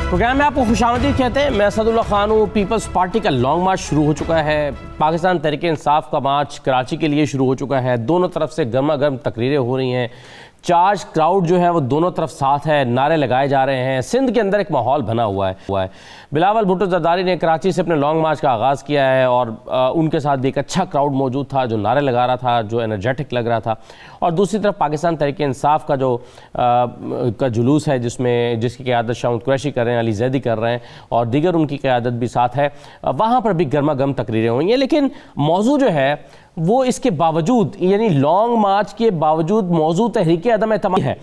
Programme में आपको खुशामदीद कहते हैं। मैं असदुल्ला खान हूँ। पीपल्स पार्टी का लॉन्ग मार्च शुरू हो चुका है। पाकिस्तान तहरीक इंसाफ का मार्च कराची के लिए शुरू हो चुका है। दोनों तरफ से गर्मा गर्म तकरीरें हो रही हैं। चार्ज क्राउड जो है वो दोनों तरफ साथ है, नारे लगाए जा रहे हैं। सिंध के अंदर एक माहौल बना हुआ है। बिलावल भुट्टो जरदारी ने कराची से अपने लॉन्ग मार्च का आगाज़ किया है और उनके साथ भी एक अच्छा क्राउड मौजूद था जो नारे लगा रहा था, जो एनर्जेटिक लग रहा था। और दूसरी तरफ पाकिस्तान तहरीक इंसाफ का जो का जुलूस है जिसकी क़यादत शाह कुरैशी कर रहे हैं, अली जैदी कर रहे हैं और दीगर उनकी क़यादत भी साथ है। वहाँ पर भी गर्मा गर्म तकरीरें हुई हैं। लेकिन मौजू जो है वो इसके बावजूद, यानी लॉन्ग मार्च के बावजूद मौजू तहरीक अदम एतमाद है।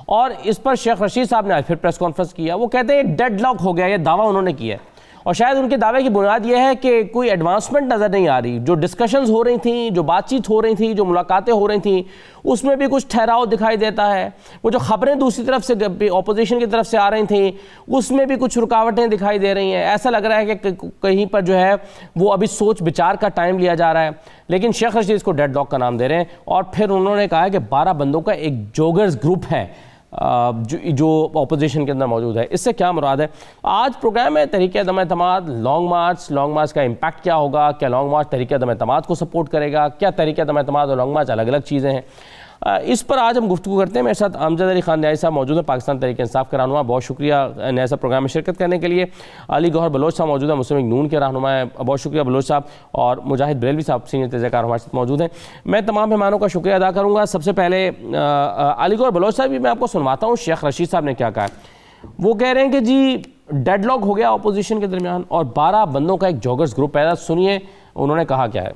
और इस पर शेख रशीद साहब ने आज फिर प्रेस कॉन्फ्रेंस किया। वो कहते हैं डेडलॉक हो गया, ये दावा उन्होंने किया है। और शायद उनके दावे की बुनियाद ये है कि कोई एडवांसमेंट नज़र नहीं आ रही। जो डिस्कशंस हो रही थी, जो बातचीत हो रही थी, जो मुलाकातें हो रही थी, उसमें भी कुछ ठहराव दिखाई देता है। वो जो खबरें दूसरी तरफ से ऑपोजिशन की तरफ से आ रही थी, उसमें भी कुछ रुकावटें दिखाई दे रही हैं। ऐसा लग रहा है कि कहीं पर जो है वो अभी सोच विचार का टाइम लिया जा रहा है। लेकिन शेख रशीद इसको डेडलॉक का नाम दे रहे हैं। और फिर उन्होंने कहा है कि 12 बंदों का एक जोगर्स ग्रुप है जो ऑपोजिशन के अंदर मौजूद है। इससे क्या मुराद है? आज प्रोग्राम है तहरीक अदम एतमाद, लॉन्ग मार्च का इम्पैक्ट क्या होगा? क्या लॉन्ग मार्च तहरीक अदम एतमाद को सपोर्ट करेगा? क्या तहरीक अदम एतमाद और लॉन्ग मार्च अलग अलग चीज़ें हैं? इस पर आज हम गुफ्तगू करते हैं। मेरे साथ अमजद अली खान न्याई साहब मौजूद हैं, पाकिस्तान तहरीक इंसाफ के रहनुमा। बहुत शुक्रिया न्याई साहब प्रोग्राम में शिरकत करने के लिए। अली गौहर बलोच साहब मौजूद हैं, मुस्लिम लीग नून के रहनुमा हैं। बहुत शुक्रिया बलोच साहब। और मुजाहिद बरेलवी साहब सीनियर तज़कियाकार हमारे साथ मौजूद हैं। मैं तमाम मेहमानों का शुक्रिया अदा करूँगा। सबसे पहले अली गौहर बलोच साहब, भी मैं आपको सुनवाता हूँ शेख रशीद साहब ने क्या कहा। वो कह रहे हैं कि जी डेडलॉक हो गया अपोजिशन के दरमियान और 12 बंदों का एक जॉगर्स ग्रुप है। सुनिए उन्होंने कहा क्या है।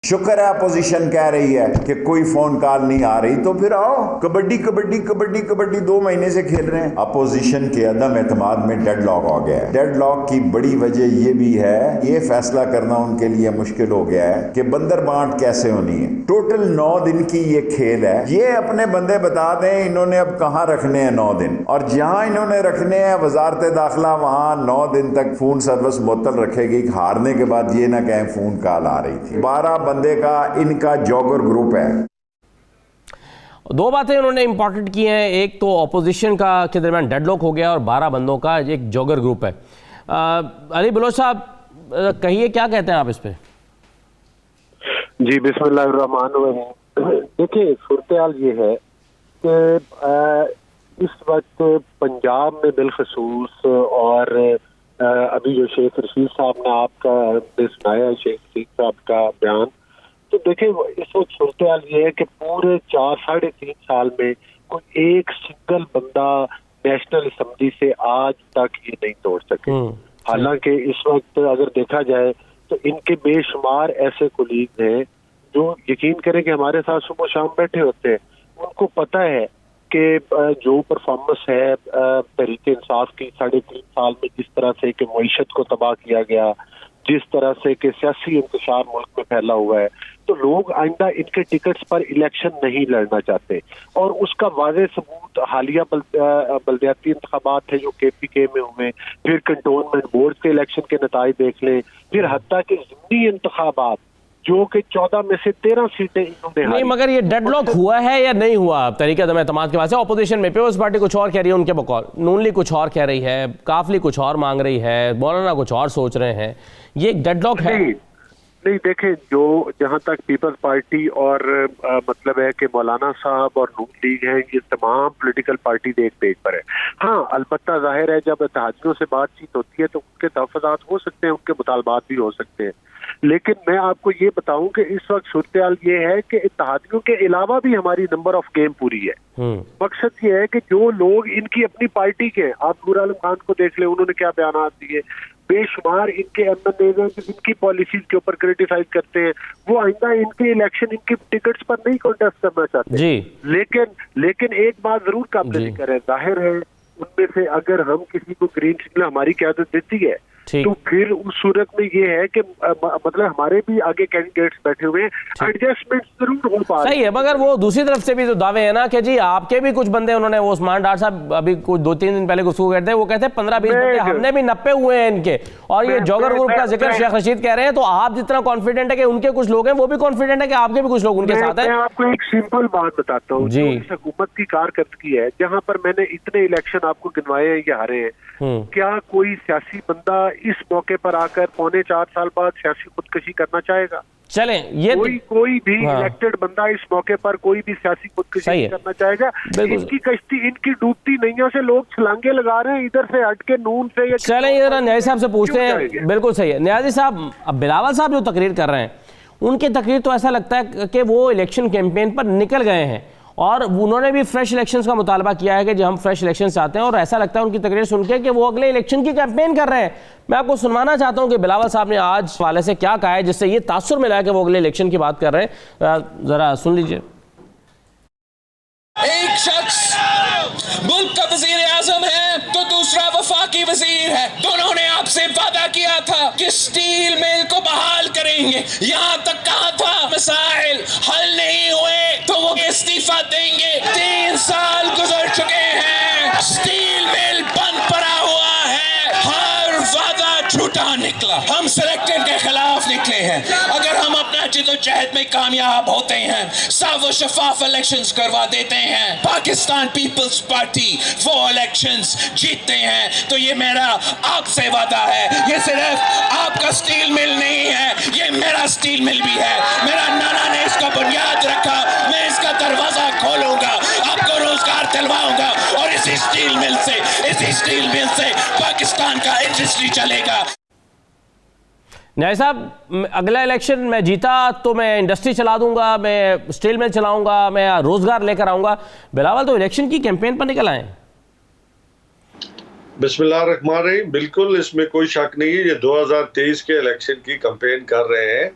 शुक्र है अपोजिशन कह रही है कि कोई फोन कॉल नहीं आ रही, तो फिर आओ कबड्डी कबड्डी कबड्डी कबड्डी 2 महीने से खेल रहे हैं। अपोजिशन के अदम एतमाद में डेडलॉक हो गया है। डेडलॉक की बड़ी वजह ये भी है, ये फैसला करना उनके लिए मुश्किल हो गया है कि बंदर बांट कैसे होनी है। टोटल 9 दिन की ये खेल है। ये अपने बंदे बता दें इन्होंने अब कहाँ रखने हैं 9 दिन, और जहां इन्होंने रखने हैं वजारत दाखिला वहां 9 दिन तक फोन सर्विस मुअत्तल रखेगी। हारने के बाद ये ना कहें फोन कॉल आ रही थी। 12 बंदे का इनका जॉगर ग्रुप है। 2 बातें उन्होंने इंपॉर्टेंट की हैं। एक तो ऑपोजिशन का के दरमियान डेडलॉक हो गया और 12 बंदों का एक जॉगर ग्रुप है। अली बलोच साहब कहिए, क्या कहते हैं आप इस पे? जी बिस्मिल्लाहिर्रहमानिर्रहीम। देखिए सूरत-ए-हाल ये है कि इस वक्त पंजाब में बिलखसूस और अभी जो शेख रशीद साहब ने आपका सुनाया है, शेख रशीद साहब का बयान, तो देखिए इस वक्त सूरत-ए-हाल ये है कि पूरे 4-3.5 साल में कोई एक सिंगल बंदा नेशनल असम्बली से आज तक ये नहीं तोड़ सके। हालांकि इस वक्त अगर देखा जाए तो इनके बेशुमार ऐसे कोलीग हैं जो यकीन करें कि हमारे साथ सुबह शाम बैठे होते हैं। उनको पता है कि जो परफॉर्मेंस है तहरीक इंसाफ की 3.5 साल में, जिस तरह से कि मईशत को तबाह किया गया, जिस तरह से कि सियासी इंतशार मुल्क में फैला हुआ है, तो लोग आइंदा इनके टिकट्स पर इलेक्शन नहीं लड़ना चाहते। और उसका वाज़ेह सबूत हालिया बल्दियाती इंतखाबात है जो KPK में हुए, फिर कंटोनमेंट बोर्ड के इलेक्शन के नताइज देख लें, फिर हत्ता के ज़िमनी इंतखाबात जो कि 14 में से 13 सीटें इन्होंने नहीं, मगर ये डेडलॉक हुआ है या नहीं हुआ तहरीक अदम एतमाद के पास? ऑपोजिशन में पीपल्स पार्टी कुछ और कह रही है उनके बकौल, नून लीग कुछ और कह रही है, काफली कुछ और मांग रही है, मौलाना कुछ और सोच रहे हैं। ये एक डेडलॉक है? नहीं देखें, जो जहां तक पीपल्स पार्टी और मतलब है कि मौलाना साहब और नून लीग है, ये तमाम पॉलिटिकल पार्टी एक पेज पर है। हाँ, अलबत्ता जाहिर है जब इत्तेहादियों से बातचीत होती है तो उनके तहफ़्फ़ुज़ात हो सकते हैं, उनके मुतालबात भी हो सकते हैं। लेकिन मैं आपको ये बताऊं कि इस वक्त सूरत-ए-हाल ये है कि इत्तेहादियों के अलावा भी हमारी नंबर ऑफ गेम पूरी है। मकसद ये है कि जो लोग इनकी अपनी पार्टी के, आप नूर आलम खान को देख ले, उन्होंने क्या बयान दिए, बेशुमार इनके MNAs हैं जो इनकी पॉलिसीज के ऊपर क्रिटिसाइज करते हैं, वो आइंदा इनके इलेक्शन इनकी टिकट्स पर नहीं कॉन्टेस्ट करना चाहते जी। लेकिन एक बात जरूर काबिल जिक्र है, जाहिर है उनमें से अगर हम किसी को ग्रीन सिग्नल हमारी क़यादत देती है तो फिर उस सूरत में ये है कि मतलब हमारे भी आगे कैंडिडेट्स बैठे हुए हैं, एडजस्टमेंट जरूर हो पा सही है, मगर वो दूसरी तरफ से भी तो दावे है ना कि जी आपके भी कुछ बंदे, उन्होंने वो उस्मान डार साहब अभी कुछ 2-3 दिन पहले गुफ्तगू करते हैं, वो कहते हैं 15-20 बंदे हमने भी नप्पे हुए हैं इनके, और ये जौगर ग्रुप का जिक्र शेख रशीद कह रहे हैं, तो आप जितना कॉन्फिडेंट है कि उनके कुछ लोग हैं, वो भी कॉन्फिडेंट है कि आपके भी कुछ लोग उनके साथ हैं। मैं आपको एक सिंपल बात बताता हूँ, जो इस हुकूमत की कारकर्दगी है, जहाँ पर मैंने इतने इलेक्शन आपको गिनवाए हैं या हारे हैं, क्या कोई सियासी बंदा इस मौके पर आकर 3.25 साल बाद सियासी खुदकशी करना चाहेगा? चलें, ये कोई भी इलेक्टेड बंदा इस मौके पर कोई भी सियासी खुदकशी नहीं करना चाहेगा। इनकी कश्ती, इनकी डूबती नैया से लोग छलांगे लगा रहे हैं, इधर से हट के नून से। या चलें, ये जरा न्याजी साहब से पूछते हैं। बिल्कुल सही है न्याजी साहब, अब बिलावल साहब जो तकरीर कर रहे हैं, उनकी तकरीर तो ऐसा लगता है कि वो इलेक्शन कैंपेन पर निकल गए हैं और उन्होंने भी फ्रेश इलेक्शंस का मुतालबा किया है कि जो हम फ्रेश इलेक्शन चाहते हैं, और ऐसा लगता है उनकी तकरीर सुन के कि वो अगले इलेक्शन की कैंपेन कर रहे हैं। मैं आपको सुनवाना चाहता हूं कि बिलावल साहब ने आज वाले से क्या कहा है जिससे ये तासुर मिला है कि वो अगले इलेक्शन की बात कर रहे हैं। जरा सुन लीजिए। एक शख्स मुल्क का वजीर आजम है तो दूसरा वफाकी वजीर है। दोनों ने आपसे वादा किया था कि स्टील मिल को बहाल करेंगे, यहाँ तक कहा था मसाइल हल नहीं हुए तो वो इस्तीफा देंगे। 3 साल गुजर चुके हैं, स्टील मिल बंद पड़ा हुआ है, हर वादा झूठा निकला। हम सिलेक्टेड के खिलाफ निकले हैं। अगर हम अपना जिद्दोजहद में कामयाब होते हैं, साफ व शफाफ इलेक्शंस करवा देते हैं, पाकिस्तान पीपल्स पार्टी वो इलेक्शंस जीतते हैं, तो ये मेरा आपसे वादा है। ये सिर्फ आपका स्टील मिल नहीं है, ये मेरा स्टील मिल भी है। मेरा नाना ने इसका बुनियाद रखा, मैं इसका दरवाजा खोलूंगा, आपको रोजगार दिलवाऊंगा, और इसी स्टील मिल से पाकिस्तान का इंडस्ट्री चलेगा। न्याय साहब, अगला इलेक्शन मैं जीता तो मैं इंडस्ट्री चला दूंगा, मैं स्टील मिल चलाऊंगा, मैं रोजगार लेकर आऊंगा। बिलावल तो इलेक्शन की कैंपेन पर निकल आए। बिस्मिल्लाहिर्रहमानिर्रहीम, बिल्कुल इसमें कोई शक नहीं है, ये 2023 के इलेक्शन की कैंपेन कर रहे हैं।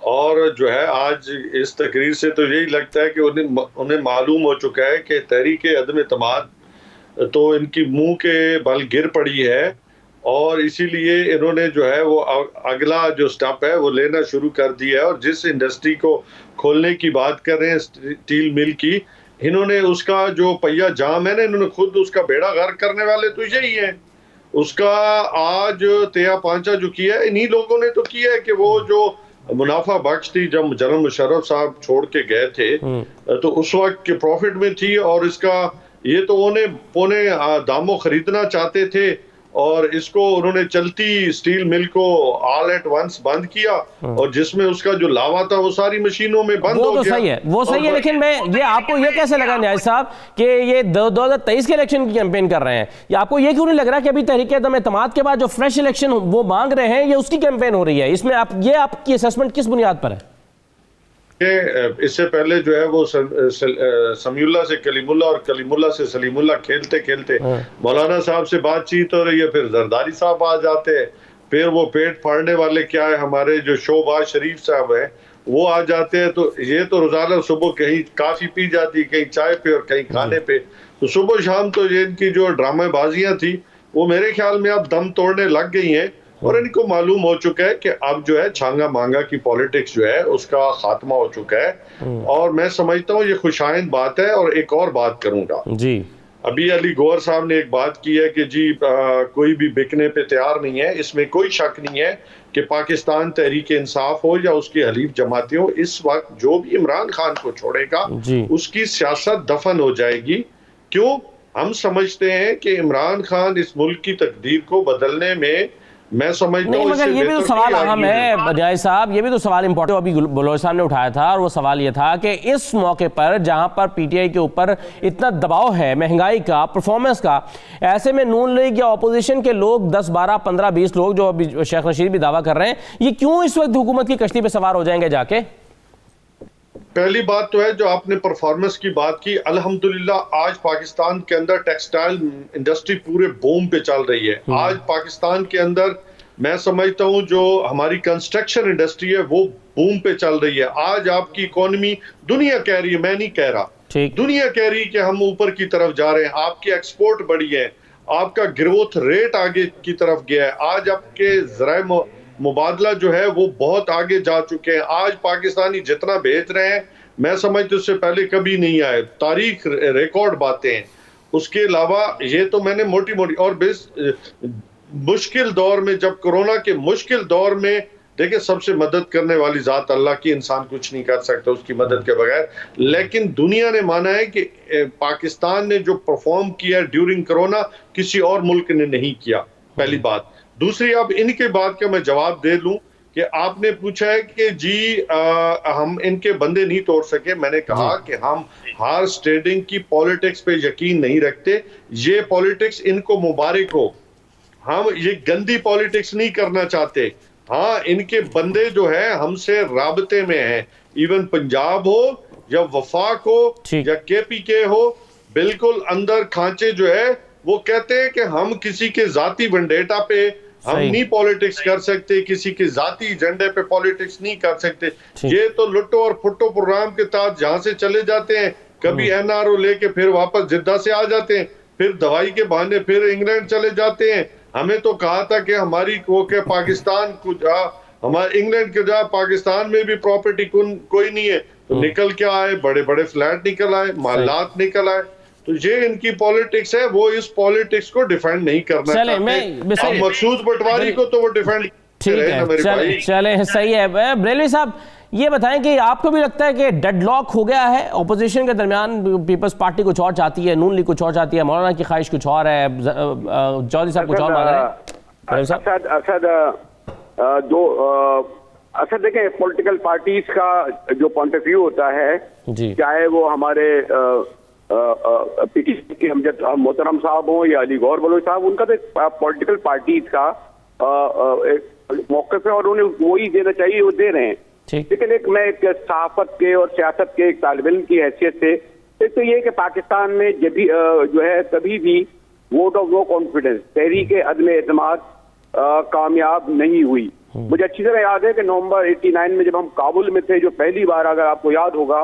और जो है आज इस तकरीर से तो यही लगता है कि उन्हें मालूम हो चुका है कि तहरीक अदम एतमाद तो इनकी मुंह के बल गिर पड़ी है, और इसीलिए इन्होंने जो है वो अगला जो स्टेप है वो लेना शुरू कर दिया है। और जिस इंडस्ट्री को खोलने की बात कर रहे हैं, स्टील मिल की, इन्होंने उसका जो पहिया जाम है ना, इन्होंने खुद उसका बेड़ा गर्क करने वाले तो यही है। उसका आज तया पांचा जो किया है इन्हीं लोगों ने तो किया है कि वो जो मुनाफा बख्श थी जब जनरल मुशर्रफ साहब छोड़ के गए थे तो उस वक्त के प्रॉफिट में थी, और इसका ये तो उन्हें पौने दामों खरीदना चाहते थे, और इसको उन्होंने चलती स्टील मिल को ऑल एट वंस बंद किया, और जिसमें उसका जो लावा था वो सारी मशीनों में बंद हो गया। सही है, वो सही है, लेकिन मैं ये आपको ये कैसे लगा न्याय साहब कि ये 2023 के इलेक्शन की कैंपेन कर रहे हैं? या आपको ये क्यों नहीं लग रहा कि अभी तहरीक अदम एतमाद के बाद जो फ्रेश इलेक्शन वो मांग रहे हैं ये उसकी कैंपेन हो रही है? इसमें आपकी असेसमेंट किस बुनियाद पर है? इससे पहले जो है वो समीउल्लाह से कलीमुल्लाह और कलीमुल्लाह से सलीमुल्लाह खेलते खेलते मौलाना साहब से बातचीत हो रही है, फिर जरदारी साहब आ जाते हैं, फिर वो पेट फाड़ने वाले क्या है हमारे जो शोबाज शरीफ साहब हैं वो आ जाते हैं। तो ये तो रोजाना सुबह कहीं काफी पी जाती, कहीं चाय पे और कहीं खाने पे, तो सुबह शाम तो ये इनकी जो ड्रामेबाजियां थी वो मेरे ख्याल में अब दम तोड़ने लग गई हैं, और इनको मालूम हो चुका है कि अब जो है छांगा मांगा की पॉलिटिक्स जो है उसका खात्मा हो चुका है। और मैं समझता हूँ ये खुशाइंद बात है। और एक और बात करूंगा जी, अभी अली गौहर साहब ने एक बात की है कि जी कोई भी बिकने पे तैयार नहीं है। इसमें कोई शक नहीं है कि पाकिस्तान तहरीक इंसाफ हो या उसकी हलीफ जमाती हो, इस वक्त जो भी इमरान खान को छोड़ेगा उसकी सियासत दफन हो जाएगी। क्यों? हम समझते हैं कि इमरान खान इस मुल्क की तकदीर को बदलने में, मैं समझता हूं, मगर ये भी तो सवाल अहम है न्याय साहब, ये भी तो सवाल इंपॉर्टेंट अभी बलोच साहब ने उठाया था, और वो सवाल ये था कि इस मौके पर जहां पर पीटीआई के ऊपर इतना दबाव है महंगाई का, परफॉर्मेंस का, ऐसे में नून लीग या ऑपोजिशन के लोग 10, 12, 15, 20 लोग जो अभी शेख रशीद भी दावा कर रहे हैं, ये क्यों इस वक्त हुकूमत की कश्ती पर सवार हो जाएंगे जाके? पहली बात तो है जो आपने परफॉर्मेंस की बात की, अल्हम्दुलिल्लाह आज पाकिस्तान के अंदर टेक्सटाइल इंडस्ट्री पूरे बूम पे चल रही है। आज पाकिस्तान के अंदर मैं समझता हूं जो हमारी कंस्ट्रक्शन इंडस्ट्री है वो बूम पे चल रही है। आज आपकी इकोनॉमी, दुनिया कह रही है, मैं नहीं कह रहा, दुनिया कह रही है कि हम ऊपर की तरफ जा रहे हैं। आपकी एक्सपोर्ट बढ़ी है, आपका ग्रोथ रेट आगे की तरफ गया है। आज आपके ज़राए मुबादला जो है वो बहुत आगे जा चुके हैं। आज पाकिस्तानी जितना भेज रहे हैं मैं समझती उससे पहले कभी नहीं आए, तारीख रिकॉर्ड बातें हैं। उसके अलावा ये तो मैंने मोटी मोटी, और मुश्किल दौर में, जब कोरोना के मुश्किल दौर में देखिए सबसे मदद करने वाली जात अल्लाह की, इंसान कुछ नहीं कर सकता उसकी मदद के बगैर। लेकिन दुनिया ने माना है कि पाकिस्तान ने जो परफॉर्म किया ड्यूरिंग कोरोना किसी और मुल्क ने नहीं किया, पहली बात। दूसरी, अब इनके बात का मैं जवाब दे लूं कि आपने पूछा है कि जी हम इनके बंदे नहीं तोड़ सके। मैंने कहा कि हम हॉर्स ट्रेडिंग की पॉलिटिक्स पे यकीन नहीं रखते। ये पॉलिटिक्स इनको मुबारक हो, हम ये गंदी पॉलिटिक्स नहीं करना चाहते। हाँ, इनके बंदे जो है हमसे राबते में हैं, इवन पंजाब हो या वफाक हो या केपीके हो, बिल्कुल अंदर खांचे जो है वो कहते हैं कि हम किसी के जाती वेंडेटा पे हम नहीं पॉलिटिक्स कर सकते, किसी के जाती एजेंडे पे पॉलिटिक्स नहीं कर सकते। ये तो लुट्टो और फुट्टो प्रोग्राम के तहत जहां से चले जाते हैं, कभी एनआरओ लेके फिर वापस जिद्दा से आ जाते हैं, फिर दवाई के बहाने फिर इंग्लैंड चले जाते हैं। हमें तो कहा था कि हमारी के पाकिस्तान को हमारे इंग्लैंड के जा पाकिस्तान में भी प्रॉपर्टी कोई नहीं है, तो निकल क्या आए, बड़े बड़े फ्लैट निकल आए, मालात निकल आए। तो ये इनकी पॉलिटिक्स है, वो इस पॉलिटिक्स को डिफेंड नहीं करना चाहते। मकसूद पटवारी को तो वो डिफेंड चले सही है। बरेलवी साहब, ये बताएं कि आपको भी लगता है कि डेडलॉक हो गया है ऑपोजिशन के दरमियान? पीपल्स पार्टी कुछ और चाहती है, नून लीग कुछ और चाहती है, मौलाना की ख्वाहिश कुछ और है, चौधरी साहब कुछ और मांग रहे हैं। असद देखें, पॉलिटिकल पार्टीज का जो पॉइंट ऑफ व्यू होता है, चाहे वो हमारे पीटीसी के हमजद मोहतरम साहब हो या अली गौर बलोच साहब, उनका तो पॉलिटिकल पार्टीज का मौक़िफ़ है और उन्हें वही देना चाहिए, वो दे रहे हैं। लेकिन मैं एक सहाफत के और सियासत के एक तालिब इल्म की हैसियत से, एक तो ये कि पाकिस्तान में जब भी जो है कभी भी वोट ऑफ नो कॉन्फिडेंस, तहरीक अदम एतमाद कामयाब नहीं हुई। मुझे अच्छी तरह याद है कि नवंबर 89 में जब हम काबुल में थे, जो पहली बार, अगर आपको याद होगा,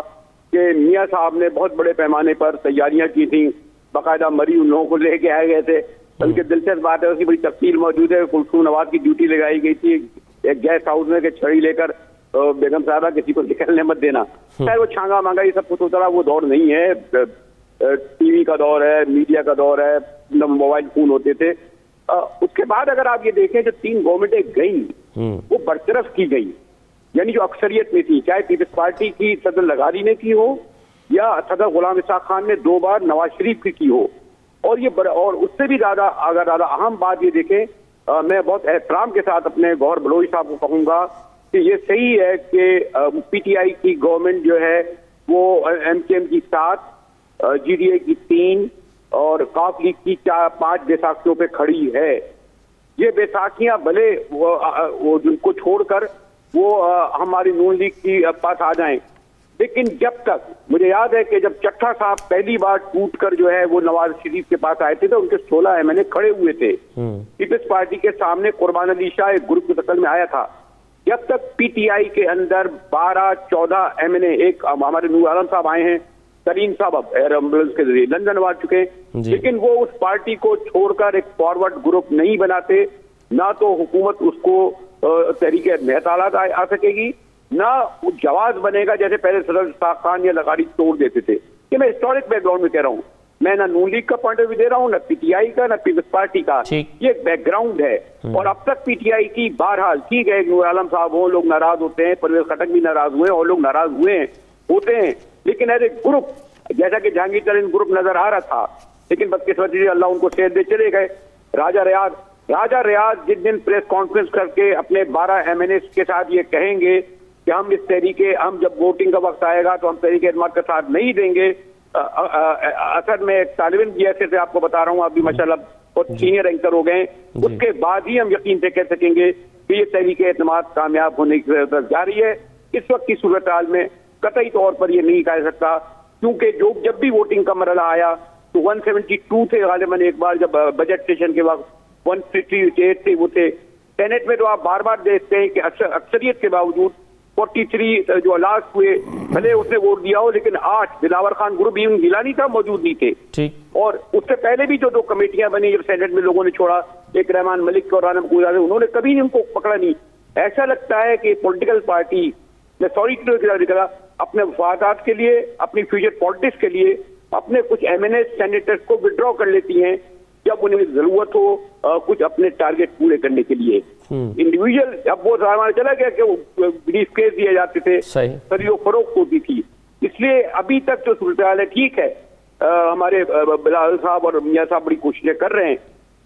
कि मियाँ साहब ने बहुत बड़े पैमाने पर तैयारियां की थी, बाकायदा मरी उन लोगों को लेके आए गए थे। बल्कि दिलचस्प बात है, उसकी बड़ी तफसील मौजूद है। कुलसूम नवाज की ड्यूटी लगाई गई थी एक गेस्ट हाउस में, कि छड़ी लेकर बेगम साहबा किसी को निकलने मत देना। खैर वो छांगा मांगा ये सब कुछ होता रहा, वो दौर नहीं है। टीवी का दौर है, मीडिया का दौर है, मोबाइल फोन होते थे। उसके बाद अगर आप ये देखें, जो 3 गवर्नमेंटें गई वो बरतरफ की गई, यानी जो अक्सरियत में थी, चाहे पीपल्स पार्टी की सदर लगारी ने की हो या सदर गुलाम इसाक खान ने 2 बार नवाज शरीफ की हो। और उससे भी ज्यादा अगर ज्यादा अहम बात ये देखें, मैं बहुत एहतराम के साथ अपने गौर बलोच साहब को कहूंगा कि ये सही है कि पीटीआई की गवर्नमेंट जो है वो एमकेएम की 7, जीडीए की 3 और काफ लीग की 4-5 बैसाखियों पे खड़ी है। ये बैसाखियां भले वो जिनको छोड़कर वो हमारी नून लीग की पास आ जाएं, लेकिन जब तक, मुझे याद है कि जब चट्टा साहब पहली बार टूट कर जो है वो नवाज शरीफ के पास आए थे, तो उनके 16 एमएनए खड़े हुए थे। पीपल्स पार्टी के सामने कुर्बान अली शाह एक ग्रुप की शक्ल में आया था। जब तक पीटीआई के अंदर 12-14 एमएनए, एक हमारे नूर आलम साहब आए हैं, तरीन साहब अब एयर एम्बुलेंस के जरिए लंदन आ चुके हैं, लेकिन वो उस पार्टी को छोड़कर एक फॉरवर्ड ग्रुप नहीं बनाते, ना तो हुकूमत उसको तरीके मेहतालात आ सकेगी, ना जवाज बनेगा जैसे पहले सदर इसाक खान या लगारी तोड़ देते थे। कि मैं हिस्टोरिक बैकग्राउंड में कह रहा हूँ, मैं ना नून लीग का पॉइंट ऑफ व्यू दे रहा हूँ, ना पीटीआई का, ना पीपल्स पार्टी का। ये एक बैकग्राउंड है। और अब तक पीटीआई की बहरहाल, ठीक है, नूर आलम साहब हो, लोग नाराज होते हैं, परवेज खटक भी नाराज हुए और लोग नाराज हुए होते हैं, लेकिन एज ए ग्रुप, जैसा कि जहांगीर तरीन ग्रुप नजर आ रहा था, लेकिन बदकिस्मती अल्लाह उनको सेहत दे चले गए। राजा रियाज जिस दिन प्रेस कॉन्फ्रेंस करके अपने 12 एमएनए के साथ ये कहेंगे कि हम इस तरीके, हम जब वोटिंग का वक्त आएगा तो हम तरीके एतमाद का साथ नहीं देंगे। असद में एक तालिब इल्म की हैसियत से आपको बता रहा हूँ, आप भी माशाल्लाह बहुत सीनियर एंकर हो गए, उसके बाद ही हम यकीन से कह सकेंगे कि ये तरीके एतमाद कामयाब होने की तरफ जा रही है। इस वक्त की सूरत हाल में कतई तौर पर ये नहीं कह सकता, क्योंकि जब भी वोटिंग का मरला आया तो 172 थे गालिबन, एक बार जब बजट सेशन के वक्त 158 थे वो थे। सेनेट में तो आप बार बार देखते हैं कि अक्सरियत के बावजूद 43 जो लास्ट हुए, भले उसने वोट दिया हो, लेकिन 8 दिलावर खान ग्रुप भी गिलानी था, मौजूद नहीं थे। ठीक। और उससे पहले भी जो 2 कमेटियां बनी, जब सेनेट में लोगों ने छोड़ा, एक रहमान मलिक और राना मकबूल, उन्होंने कभी उनको पकड़ा नहीं। ऐसा लगता है कि पॉलिटिकल पार्टी, मैं सॉरी करा, अपने वफादात के लिए, अपनी फ्यूचर पॉलिटिक्स के लिए अपने कुछ एमएनए सेनेटर्स को विड्रॉ कर लेती हैं जब उन्हें जरूरत हो कुछ अपने टारगेट पूरे करने के लिए। इंडिविजुअल, अब वो जमाना चला गया कि ब्रीफ केस दिए जाते थे, खरीदो फरोख्त होती थी। इसलिए अभी तक जो सूरत हाल है ठीक है, हमारे बिलावल साहब और मियां साहब बड़ी कोशिशें कर रहे हैं,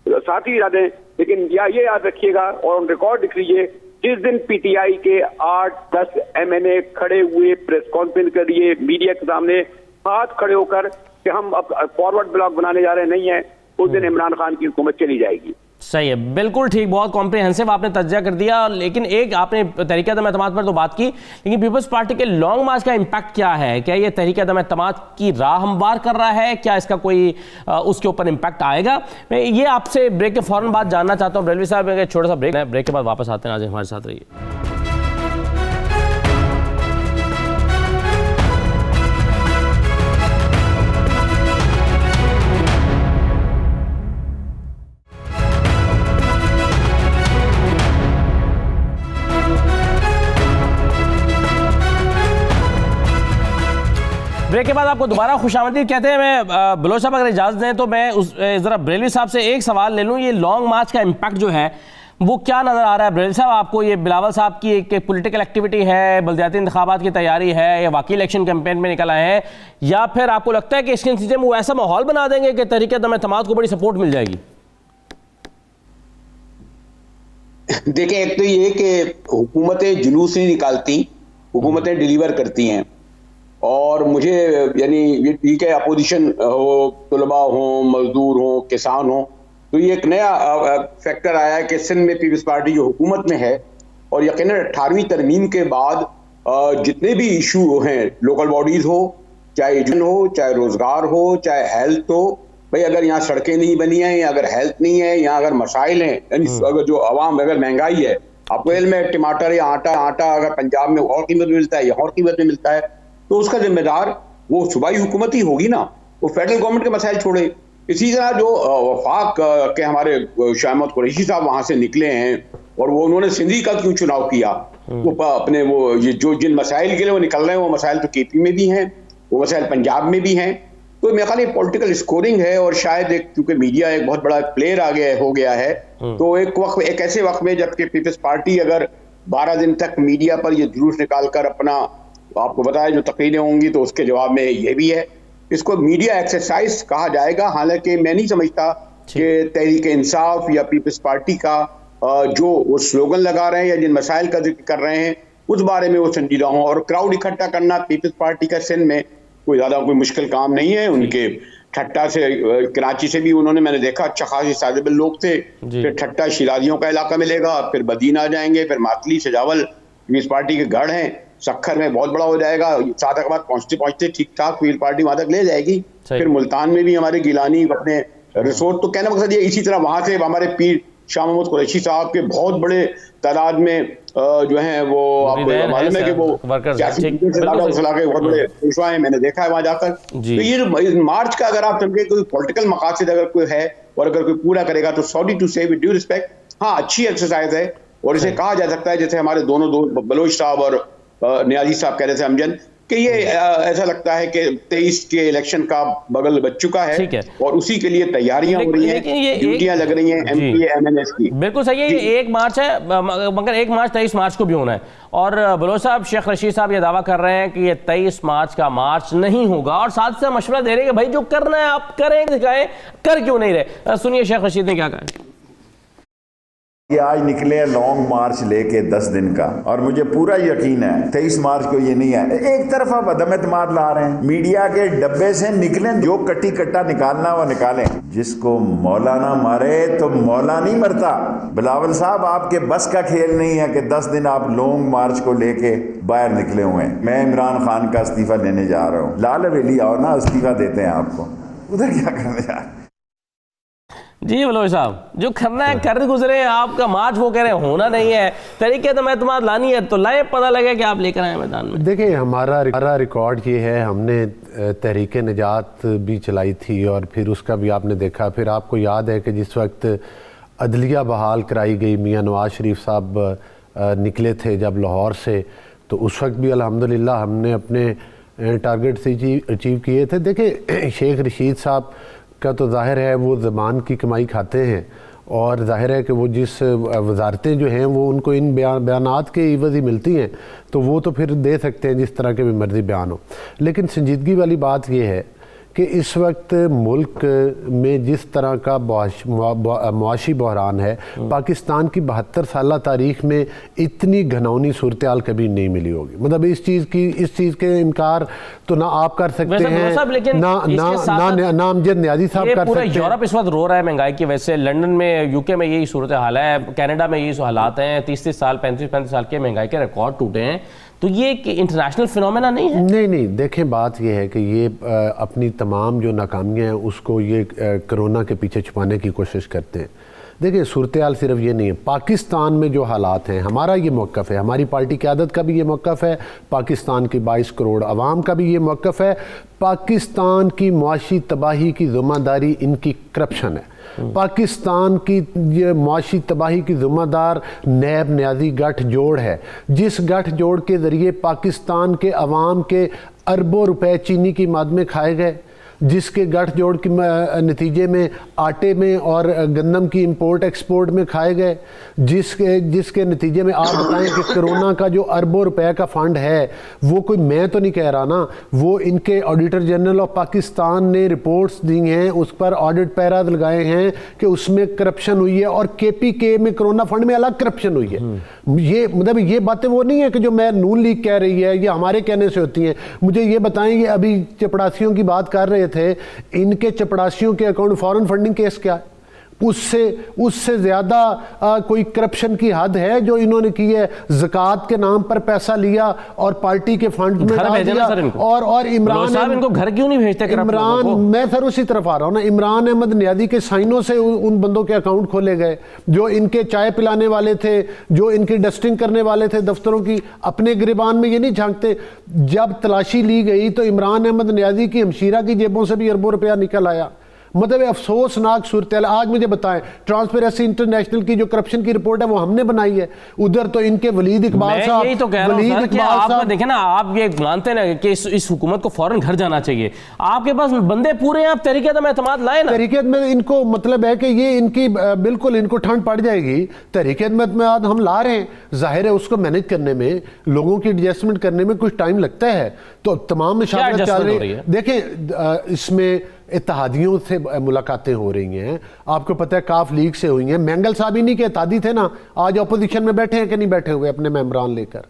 साथ ही याद है, लेकिन ये याद रखिएगा और ऑन रिकॉर्ड लिख लीजिए, जिस दिन पीटीआई के 8-10 एमएनए खड़े हुए प्रेस कॉन्फ्रेंस के लिए मीडिया के सामने हाथ खड़े होकर कि हम अब फॉरवर्ड ब्लॉक बनाने जा रहे नहीं है, उस दिन इमरान खान की हुकूमत चली जाएगी। सही है, बिल्कुल ठीक, बहुत कॉम्प्रिहेंसिव आपने तज्जिया कर दिया। लेकिन एक आपने तहरीक-ए-दम एतमाद पर तो बात की, लेकिन पीपल्स पार्टी के लॉन्ग मार्च का इम्पैक्ट क्या है? क्या ये तहरीक-ए-दम एतमाद की राह हमवार कर रहा है? क्या इसका कोई उसके ऊपर इम्पैक्ट आएगा? मैं ये आपसे ब्रेक के फौरन बाद जानना चाहता हूँ। रेलवे साहब, एक छोटा सा ब्रेक के बाद वापस आते हैं, आज हमारे साथ रहिए। ब्रेक के बाद आपको दोबारा खुशामदीद कहते हैं। मैं बलोच साहब अगर इजाज़त दें तो मैं ज़रा बरेलवी साहब से एक सवाल ले लूँ। ये लॉन्ग मार्च का इम्पैक्ट जो है वो क्या नज़र आ रहा है बरेलवी साहब आपको? ये बिलावल साहब की एक पॉलिटिकल एक्टिविटी है, बल्दियाती इंतखाबात की तैयारी है, या वाकई इलेक्शन कैंपेन में निकल आए हैं, या फिर आपको लगता है कि इसके नतीजे में वो ऐसा माहौल बना देंगे कि तहरीक-ए-दम एतमाद को बड़ी सपोर्ट मिल जाएगी? देखें, एक तो ये कि हुकूमतें जुलूस नहीं निकालती, हुकूमतें डिलीवर करती हैं। और मुझे यानी ये ठीक है, अपोजिशन हो, तलबा हो, मजदूर हो, किसान हो, तो ये एक नया फैक्टर आया है कि सिंध में पीपल्स पार्टी जो हुकूमत में है, और यकीनन 18वीं तरमीम के बाद जितने भी इशू हैं, लोकल बॉडीज हो, चाहे एजुकेशन हो, चाहे रोजगार हो, चाहे हेल्थ हो, भाई अगर यहाँ सड़कें नहीं बनी हैं, या अगर हेल्थ नहीं है, यहाँ अगर मसाइल हैं, यानी अगर जो आवाम, अगर महंगाई है, आपको इल्म है टमाटर या आटा अगर पंजाब में और कीमत में मिलता है या और कीमत में मिलता है, तो उसका जिम्मेदार वो सूबाई हुकूमत ही होगी ना, वो फेडरल गवर्नमेंट के मसाइल छोड़े। इसी तरह जो वफाक के हमारे शाह महमूद कुरैशी साहब वहां से निकले हैं, और वो उन्होंने सिंधी का क्यों चुनाव किया, वो अपने वो ये जो जिन मसाइल के लिए वो निकल रहे हैं, वो मसाइल तो केपी में भी हैं, वो मसाइल पंजाब में भी हैं। तो मेरे ख्याल पॉलिटिकल स्कोरिंग है, और शायद एक क्योंकि मीडिया एक बहुत बड़ा प्लेयर हो गया है, तो एक ऐसे वक्त में जबकि पीपल्स पार्टी अगर 12 दिन तक मीडिया पर ये जुलूस निकाल कर अपना, आपको बताया जो तकरीरें होंगी, तो उसके जवाब में ये भी है, इसको मीडिया एक्सरसाइज कहा जाएगा। हालांकि मैं नहीं समझता कि तहरीक इंसाफ या पीपल्स पार्टी का जो वो स्लोगन लगा रहे हैं या जिन मसाइल का जिक्र कर रहे हैं उस बारे में वो संजीदा हों। और क्राउड इकट्ठा करना पीपल्स पार्टी का सिंध में कोई ज्यादा कोई मुश्किल काम नहीं है। उनके ठट्टा से, कराची से भी उन्होंने, मैंने देखा अच्छा खासी साजिबल लोग थे, फिर ठट्टा शिराजियों का इलाका मिलेगा, फिर बदीन आ जाएंगे, फिर मातली, सजावल पीपल्स पार्टी के गढ़ हैं, सखर में बहुत बड़ा हो जाएगा, सादाबाद पहुंचते पहुंचते ठीक ठाक पीपल्स पार्टी वहां तक ले जाएगी, फिर मुल्तान में भी हमारे गिलानी अपने रिसोर्ट, तो कहने का मकसद ये, इसी तरह वहां से हमारे पीर शाह महमूद कुरैशी साहब के बहुत बड़े तादाद में जो है वो आपको मालूम है कि वो बहुत बड़े पेशवा हैं, मैंने देखा है वहां जाकर। तो ये जो मार्च का अगर आप समझे कोई पॉलिटिकल मकासद अगर कोई है और अगर कोई पूरा करेगा, तो सॉरी टू से विद ड्यू रिस्पेक्ट, हाँ अच्छी एक्सरसाइज है, और इसे कहा जा सकता है जैसे हमारे दोनों दोस्त बलोच साहब और नियाजी साहब कह रहे थे अमजन, कि ये ऐसा लगता है कि 23 के इलेक्शन का बगल बच चुका है, और उसी के लिए तैयारियां हो रही हैं, ड्यूटियां लग रही हैं एमपीए एमएनएस की। बिल्कुल सही है, ये 1 मार्च है, मगर 1 मार्च 23 मार्च को भी होना है। और बलोच साहब, शेख रशीद साहब ये दावा कर रहे हैं कि ये 23 मार्च का मार्च नहीं होगा, और साथ से मशवरा दे रहे हैं कि भाई जो करना है आप करें, दिखाएं, कर क्यों नहीं रहे। सुनिए शेख रशीद ने क्या कहा। ये आज निकले हैं लॉन्ग मार्च लेके 10 दिन का, और मुझे पूरा यकीन है 23 मार्च को ये नहीं है। एक तरफ आप अदम एतमाद ला रहे हैं, मीडिया के डब्बे से निकले, जो कट्टी कट्टा निकालना वो निकालें। जिसको मौलाना मारे तो मौला नहीं मरता। बिलावल साहब, आपके बस का खेल नहीं है कि 10 दिन आप लॉन्ग मार्च को लेके बाहर निकले हुए हैं। मैं इमरान खान का इस्तीफा लेने जा रहा हूँ, लाल हवेली आओ ना, इस्तीफा देते हैं आपको, उधर क्या करने जा रहे हैं। जी बलोच साहब, जो करना है कर गुजरे, आपका मार्च वो कह रहे हैं होना नहीं है, तरीके तो मैं तुम्हारा लानी है तो लाए, पता लगे कि आप लेकर आए मैदान में। देखिए हमारा रिकॉर्ड ये है, हमने तहरीक निजात भी चलाई थी और फिर उसका भी आपने देखा। फिर आपको याद है कि जिस वक्त अदलिया बहाल कराई गई, मियां नवाज शरीफ साहब निकले थे जब लाहौर से, तो उस वक्त भी अल्हम्दुलिल्लाह हमने अपने टारगेट से अचीव किए थे। देखिए शेख रशीद साहब का तो जाहिर है वो ज़बान की कमाई खाते हैं और जाहिर है कि वो जिस वजारतें जो हैं वो उनको इन बयानात के इवज़ ही मिलती हैं, तो वो तो फिर दे सकते हैं जिस तरह के भी मर्जी बयान हो। लेकिन संजीदगी वाली बात ये है कि इस वक्त मुल्क में जिस तरह का मुआशी बहरान है, पाकिस्तान की 72 साल तारीख में इतनी घनौनी सूरत हाल कभी नहीं मिली होगी। मतलब इस चीज़ के इनकार तो ना आप कर सकते हैं, ना अमजद न्याजी साहब कर सकते हैं। यूरोप इस वक्त रो रहा है महंगाई की वजह से, लंदन में, यूके में यही सूरत हाल है, कनाडा में यही हालात हैं, 30-30 साल 35-35 साल के महंगाई के रिकॉर्ड टूटे हैं। तो ये इंटरनेशनल फिनोमेना नहीं है? नहीं, देखें बात ये है कि ये अपनी तमाम जो नाकामियाँ हैं उसको ये कोरोना के पीछे छुपाने की कोशिश करते हैं। देखिए सूरत हाल सिर्फ ये नहीं है, पाकिस्तान में जो हालात हैं, हमारा ये मौक़िफ़ है, हमारी पार्टी क़यादत का भी ये मौक़िफ़ है, पाकिस्तान की 22 करोड़ आवाम का भी ये मौक़िफ़ है। पाकिस्तान की मुआशी तबाही की ज़िम्मेदारी इनकी करप्शन है। पाकिस्तान की ये मुआशी तबाही की ज़िम्मेदार नैब न्याजी गठजोड़ है, जिस गठजोड़ के ज़रिए पाकिस्तान के अवाम के अरबों रुपए चीनी की मद में खाए गए, जिसके गठजोड़ के नतीजे में आटे में और गंदम की इंपोर्ट एक्सपोर्ट में खाए गए, जिसके नतीजे में आप बताएं कि कोरोना का जो अरबों रुपए का फंड है वो कोई मैं तो नहीं कह रहा ना, वो इनके ऑडिटर जनरल ऑफ पाकिस्तान ने रिपोर्ट्स दी हैं, उस पर ऑडिट पैरा लगाए हैं कि उसमें करप्शन हुई है और KPK में कोरोना फंड में अलग करप्शन हुई है। ये मतलब ये बातें वो नहीं है कि जो मैं नून लीग कह रही है, ये हमारे कहने से होती हैं। मुझे ये बताएं, ये अभी चपड़ासियों की बात कर रहे थे, इनके चपड़ासियों के अकाउंट फॉरेन फंडिंग केस क्या है? उससे ज्यादा कोई करप्शन की हद है जो इन्होंने की है? ज़कात के नाम पर पैसा लिया और पार्टी के फंड में डाल दिया। और इमरान साहब इनको घर क्यों नहीं भेजते? इमरान, मैं सर उसी तरफ आ रहा हूं ना, इमरान अहमद न्याजी के साइनों से उन बंदों के अकाउंट खोले गए जो इनके चाय पिलाने वाले थे, जो इनकी डस्टिंग करने वाले थे दफ्तरों की। अपने गिरबान में ये नहीं झांकते। जब तलाशी ली गई तो इमरान अहमद न्याजी की हमशीरा की जेबों से भी अरबों रुपया निकल आया। मतलब अफसोसनाक सूरत हाल। आज मुझे बताएं, ट्रांसपेरेंसी इंटरनेशनल की जो करप्शन की रिपोर्ट है वो हमने बनाई है, उधर तो इनके वलीद इकबाल साहब, यही तो कह रहा हूं कि आप देखें ना, आप ये मानते ना कि इस हुकूमत को फौरन घर जाना चाहिए, आपके पास बंदे पूरे हैं, आप तरीके में एतमाद लाए ना। तरीके में इनको मतलब है कि ये इनकी बिल्कुल इनको ठंड पड़ जाएगी। तरीके में हम ला रहे हैं, जाहिर है उसको मैनेज करने में, लोगों की एडजस्टमेंट करने में कुछ टाइम लगता है, तो तमाम मशावरत चल रही है। देखें इसमें इत्तेहादियों से मुलाकातें हो रही हैं, आपको पता है काफ लीग से हुई हैं। मैंगल साहब इन्हीं के इत्तेहादी थे ना, आज अपोजिशन में बैठे हैं कि नहीं बैठे हुए अपने मेंबरान लेकर।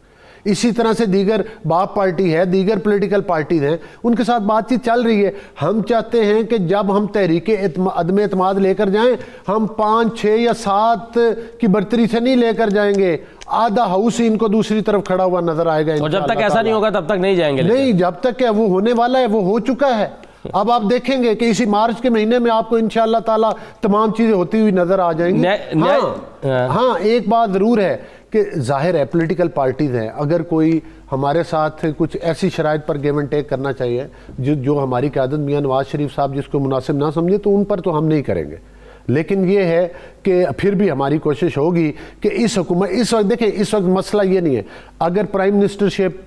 इसी तरह से दीगर बाप पार्टी है, दीगर पॉलिटिकल पार्टीज हैं, उनके साथ बातचीत चल रही है। हम चाहते हैं कि जब हम तहरीक अदम एतमाद लेकर जाएं, हम 5, 6 या 7 की बर्तरी से नहीं लेकर जाएंगे, आधा हाउस ही इनको दूसरी तरफ खड़ा हुआ नजर आएगा। और जब तक ऐसा नहीं होगा तब तक नहीं जाएंगे। नहीं, जब तक क्या वो होने वाला है, वो हो चुका है। अब आप देखेंगे कि इसी मार्च के महीने में आपको इंशाअल्लाह ताला तमाम चीजें होती हुई नजर आ जाएंगी। हाँ, एक बात जरूर है कि जाहिर है पॉलिटिकल पार्टीज हैं, अगर कोई हमारे साथ कुछ ऐसी शराइत पर गिव एंड टेक करना चाहिए जो हमारी क़यादत मियां नवाज शरीफ साहब जिसको मुनासिब ना समझे, तो उन पर तो हम नहीं करेंगे। लेकिन ये है कि फिर भी हमारी कोशिश होगी कि इस हुकूमत, इस वक्त देखें, इस वक्त मसला ये नहीं है, अगर प्राइम मिनिस्टरशिप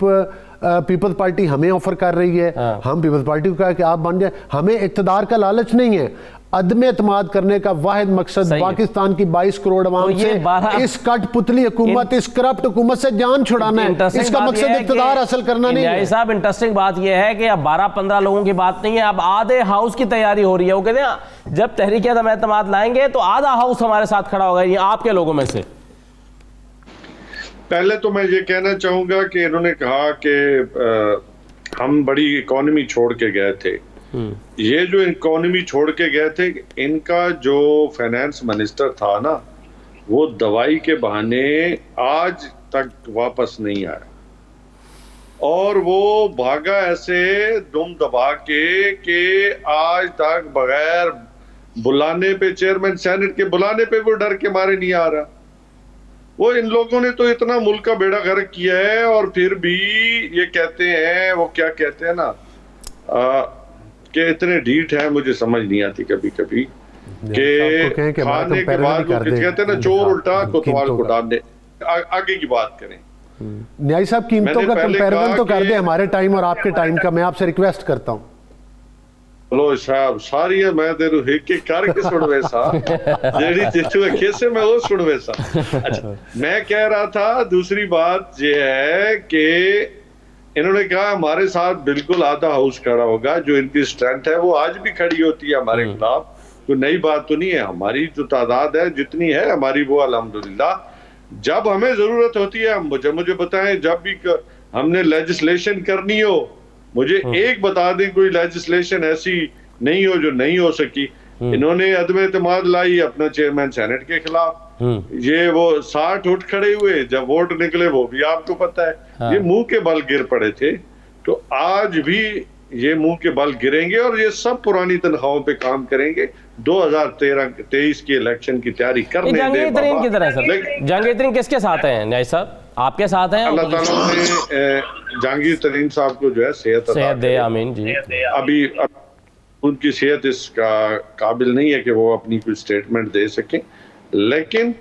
पीपल्स पार्टी हमें ऑफर कर रही है, हम पीपल्स पार्टी को कहा कि आप बन जाए, हमें इक़्तिदार का लालच नहीं है। अदम एतमाद करने का वाहिद मकसद पाकिस्तान की 22 करोड़ अवाम से इस कठपुतली हुकूमत, इस करप्ट हुकूमत से जान छुड़ाना है। इसका मकसद इक़्तिदार हासिल करना नहीं है। साहब इंटरेस्टिंग बात यह है कि अब 12-15 लोगों की बात नहीं है, अब आधे हाउस की तैयारी हो रही है। वो कहते हैं जब तहरीक अदम एतमाद लाएंगे तो आधा हाउस हमारे साथ खड़ा होगा, ये आपके लोगों में से। पहले तो मैं ये कहना चाहूंगा कि इन्होंने कहा कि हम बड़ी इकोनॉमी छोड़ के गए थे। ये जो इकोनॉमी छोड़ के गए थे, इनका जो फाइनेंस मिनिस्टर था ना, वो दवाई के बहाने आज तक वापस नहीं आया और वो भागा ऐसे दुम दबा के कि आज तक बगैर बुलाने पे, चेयरमैन सेनेट के बुलाने पे वो डर के मारे नहीं आ रहा। वो इन लोगों ने तो इतना मुल्क का बेड़ा गर्क किया है और फिर भी ये कहते हैं, वो क्या कहते हैं ना कि इतने ढीठ है, मुझे समझ नहीं आती कभी कभी कि खाने के बाद वो कहते हैं ना चोर उल्टा कोतवाल को डाल दे। आगे की बात करें। न्याय साहब, कीमतों का कंपैरिजन तो कर दे हमारे टाइम और आपके टाइम का, मैं आपसे रिक्वेस्ट करता हूं। लो साहब सारी है मैं तेरू एक एक करके सुनवे सा जेडी जितु कैसे मैं वो सुनवे सा। अच्छा, मैं कह रहा था दूसरी बात ये है कि इन्होंने कहा हमारे साथ बिल्कुल आधा हाउस खड़ा होगा, जो इनकी स्ट्रेंथ है वो आज भी खड़ी होती है हमारे खिलाफ, कोई नई बात तो नहीं है। हमारी जो तादाद है जितनी है हमारी, वो अल्हम्दुलिल्लाह जब हमें जरूरत होती है मुझे बताएं, जब भी हमने लेजिस्लेशन करनी हो मुझे एक बता दें कोई लेजिस्लेशन ऐसी नहीं हो जो नहीं हो सकी। इन्होंने अदम एतमाद लाई अपना चेयरमैन सेनेट के खिलाफ, ये वो 60 उठ खड़े हुए, जब वोट निकले वो भी आपको पता है। हाँ। ये मुंह के बल गिर पड़े थे, तो आज भी ये मुंह के बल गिरेंगे और ये सब पुरानी तनख्वाहों पे काम करेंगे। 2023 की इलेक्शन की तैयारी करने दे। जहांगीर तरीन की तरह सर, जहांगीर तरीन किसके साथ हैं न्याय साहब? आपके साथ हैं? अल्लाह ताला ने जहांगीर तरीन साहब को जो है सेहत दे, आमीन जी। अभी उनकी सेहत इसका काबिल नहीं है कि वो अपनी कोई स्टेटमेंट दे सकें, लेकिन